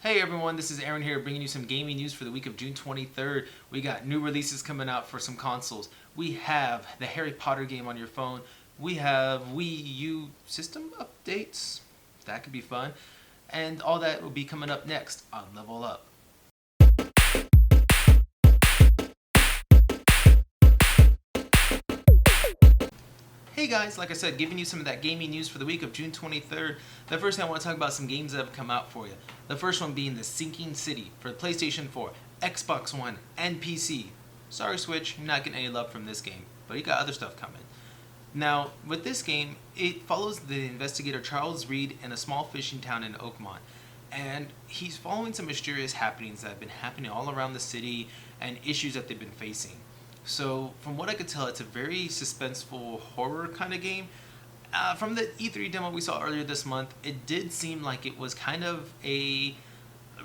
Hey everyone, this is Aaron here bringing you some gaming news for the week of June 23rd. We got new releases coming out for some consoles. We have the Harry Potter game on your phone. We have Wii U system updates. That could be fun. And all that will be coming up next on Level Up. Hey guys, like I said, giving you some of that gaming news for the week of June 23rd. The first thing I want to talk about some games that have come out for you. The first one being The Sinking City for PlayStation 4, Xbox One, and PC. Sorry Switch, you're not getting any love from this game, but you got other stuff coming. Now, with this game, it follows the investigator Charles Reed in a small fishing town in Oakmont. And he's following some mysterious happenings that have been happening all around the city and issues that they've been facing. So, from what I could tell, it's a very suspenseful horror kind of game. From the E3 demo we saw earlier this month, it did seem like it was kind of a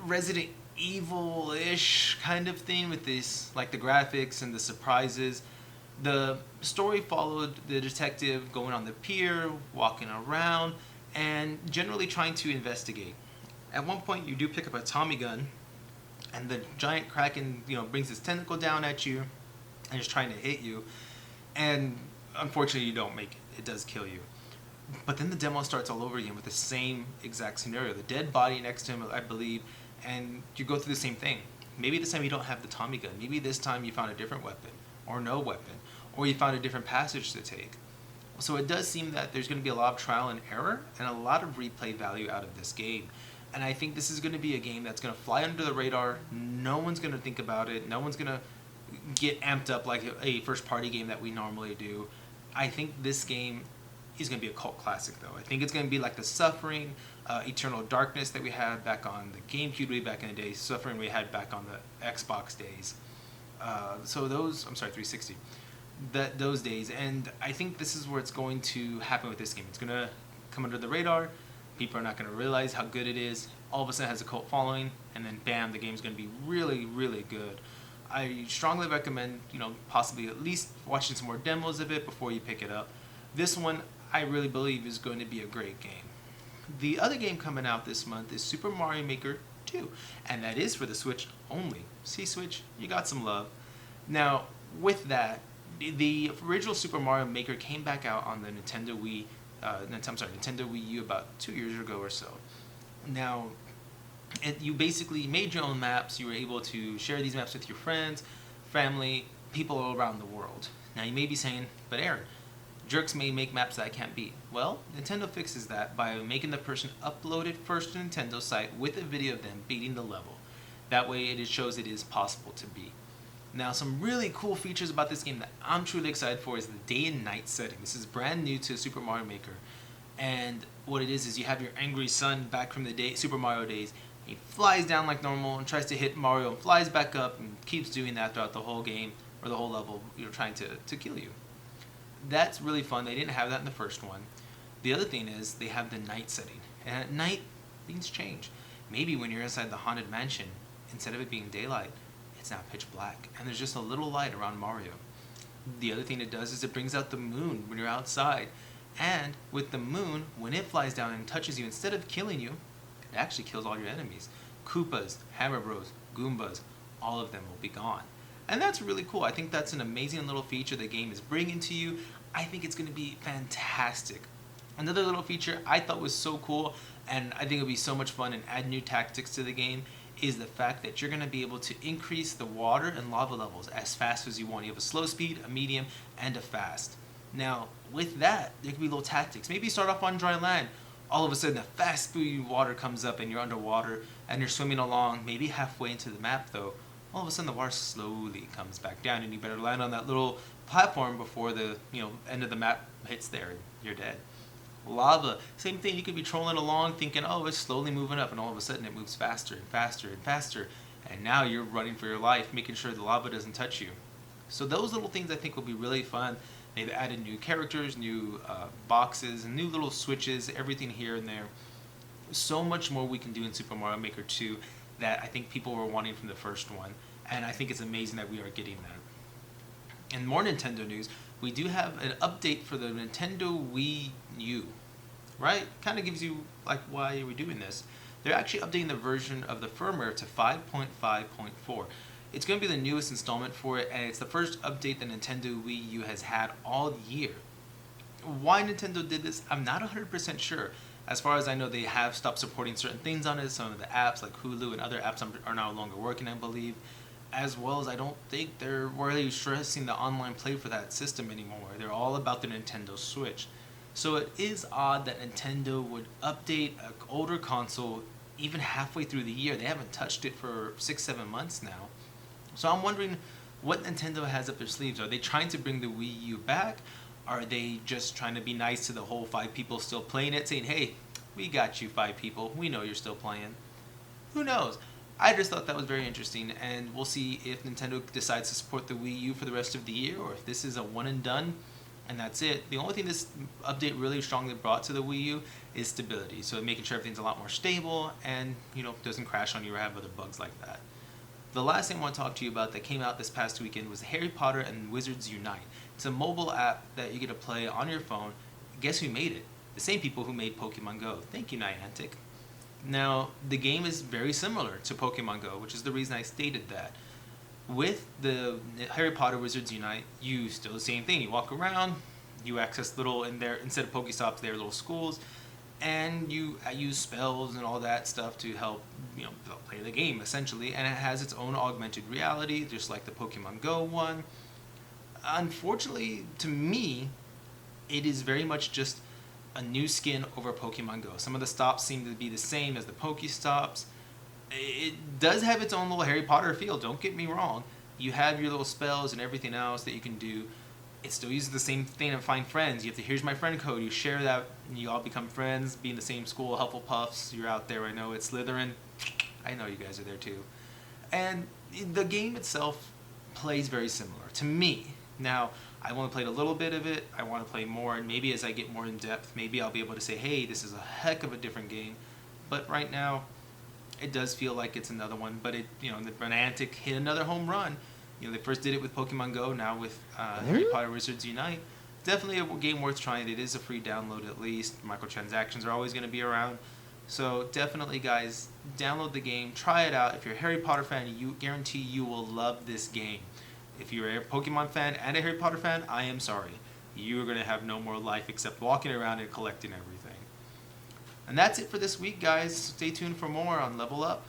Resident Evil-ish kind of thing with this, like the graphics and the surprises. The story followed the detective going on the pier, walking around, and generally trying to investigate. At one point, you do pick up a Tommy gun, and the giant kraken, brings his tentacle down at you and is trying to hit you, and unfortunately you don't make it. It does kill you. But then the demo starts all over again with the same exact scenario. The dead body next to him, I believe, and you go through the same thing. Maybe this time you don't have the Tommy gun. Maybe this time you found a different weapon, or no weapon, or you found a different passage to take. So it does seem that there's going to be a lot of trial and error and a lot of replay value out of this game. And I think this is going to be a game that's going to fly under the radar. No one's going to think about it. No one's going to get amped up like a first party game that we normally do. I think this game is going to be a cult classic though. I think it's going to be like the Suffering, Eternal Darkness that we had back on the GameCube way back in the day, Suffering we had back on the Xbox days. So those, I'm sorry, 360. Those days, and I think this is where it's going to happen with this game. It's going to come under the radar. People are not going to realize how good it is. All of a sudden it has a cult following, and then bam, the game's going to be really, really good. I strongly recommend, possibly at least watching some more demos of it before you pick it up. This one, I really believe, is going to be a great game. The other game coming out this month is Super Mario Maker 2, and that is for the Switch only. See, Switch, you got some love. Now, with that, the original Super Mario Maker came back out on the Nintendo Wii U about 2 years ago or so. Now, you basically made your own maps. You were able to share these maps with your friends, family, people all around the world. Now you may be saying, but Aaron, jerks may make maps that I can't beat. Well, Nintendo fixes that by making the person upload it first to Nintendo's site with a video of them beating the level. That way it shows it is possible to beat. Now, some really cool features about this game that I'm truly excited for is the day and night setting. This is brand new to Super Mario Maker. And what it is you have your angry son back from the Super Mario days. He flies down like normal and tries to hit Mario and flies back up and keeps doing that throughout the whole game or the whole level, trying to kill you. That's really fun. They didn't have that in the first one. The other thing is they have the night setting. And at night, things change. Maybe when you're inside the Haunted Mansion, instead of it being daylight, it's now pitch black. And there's just a little light around Mario. The other thing it does is it brings out the moon when you're outside. And with the moon, when it flies down and touches you, instead of killing you, it actually kills all your enemies. Koopas, Hammer Bros, Goombas, all of them will be gone. And that's really cool. I think that's an amazing little feature the game is bringing to you. I think it's going to be fantastic. Another little feature I thought was so cool, and I think it'll be so much fun and add new tactics to the game, is the fact that you're going to be able to increase the water and lava levels as fast as you want. You have a slow speed, a medium, and a fast. Now, with that, there could be little tactics. Maybe you start off on dry land. All of a sudden, a fast speed water comes up and you're underwater and you're swimming along, maybe halfway into the map though. All of a sudden, the water slowly comes back down and you better land on that little platform before the end of the map hits there and you're dead. Lava, same thing. You could be trolling along thinking, oh, it's slowly moving up, and all of a sudden it moves faster and faster and faster. And now you're running for your life, making sure the lava doesn't touch you. So those little things I think will be really fun. They've added new characters, new boxes, and new little switches, everything here and there. So much more we can do in Super Mario Maker 2 that I think people were wanting from the first one. And I think it's amazing that we are getting that. In more Nintendo news, we do have an update for the Nintendo Wii U. Right? Kind of gives you, like, why are we doing this? they're actually updating the version of the firmware to 5.5.4. It's going to be the newest installment for it, and it's the first update that Nintendo Wii U has had all year. Why Nintendo did this, I'm not 100% sure. As far as I know, they have stopped supporting certain things on it. Some of the apps like Hulu and other apps are no longer working, I believe. As well as I don't think they're really stressing the online play for that system anymore. They're all about the Nintendo Switch. So it is odd that Nintendo would update an older console even halfway through the year. They haven't touched it for 6-7 months now. So I'm wondering what Nintendo has up their sleeves. Are they trying to bring the Wii U back? Are they just trying to be nice to the whole 5 people still playing it, saying, hey, we got you 5 people, we know you're still playing? Who knows? I just thought that was very interesting, and we'll see if Nintendo decides to support the Wii U for the rest of the year, or if this is a one and done, and that's it. The only thing this update really strongly brought to the Wii U is stability, so making sure everything's a lot more stable and doesn't crash on you or have other bugs like that. The last thing I want to talk to you about that came out this past weekend was Harry Potter and Wizards Unite. It's a mobile app that you get to play on your phone. Guess who made it? The same people who made Pokemon Go. Thank you, Niantic. Now, the game is very similar to Pokemon Go, which is the reason I stated that. With the Harry Potter Wizards Unite, you still the same thing. You walk around, you access little, in there, instead of Pokestops, they're little schools, and you use spells and all that stuff to help play the game, essentially. And it has its own augmented reality, just like the Pokemon Go one. Unfortunately, to me, it is very much just a new skin over Pokemon Go. Some of the stops seem to be the same as the Pokestops. It does have its own little Harry Potter feel, don't get me wrong. You have your little spells and everything else that you can do. It still uses the same thing to find friends. You have to, here's my friend code, you share that, and you all become friends, be in the same school, Hufflepuffs, you're out there, I know it's Slytherin. I know you guys are there too. And the game itself plays very similar to me. Now, I want to play a little bit of it, I want to play more, and maybe as I get more in depth, maybe I'll be able to say, hey, this is a heck of a different game. But right now, it does feel like it's another one, but the Niantic hit another home run. They first did it with Pokemon Go, now with Harry Potter Wizards Unite. Definitely a game worth trying. It is a free download at least. Microtransactions are always going to be around. So definitely, guys, download the game, try it out. If you're a Harry Potter fan, you guarantee you will love this game. If you're a Pokemon fan and a Harry Potter fan, I am sorry. You are going to have no more life except walking around and collecting everything. And that's it for this week, guys. Stay tuned for more on Level Up.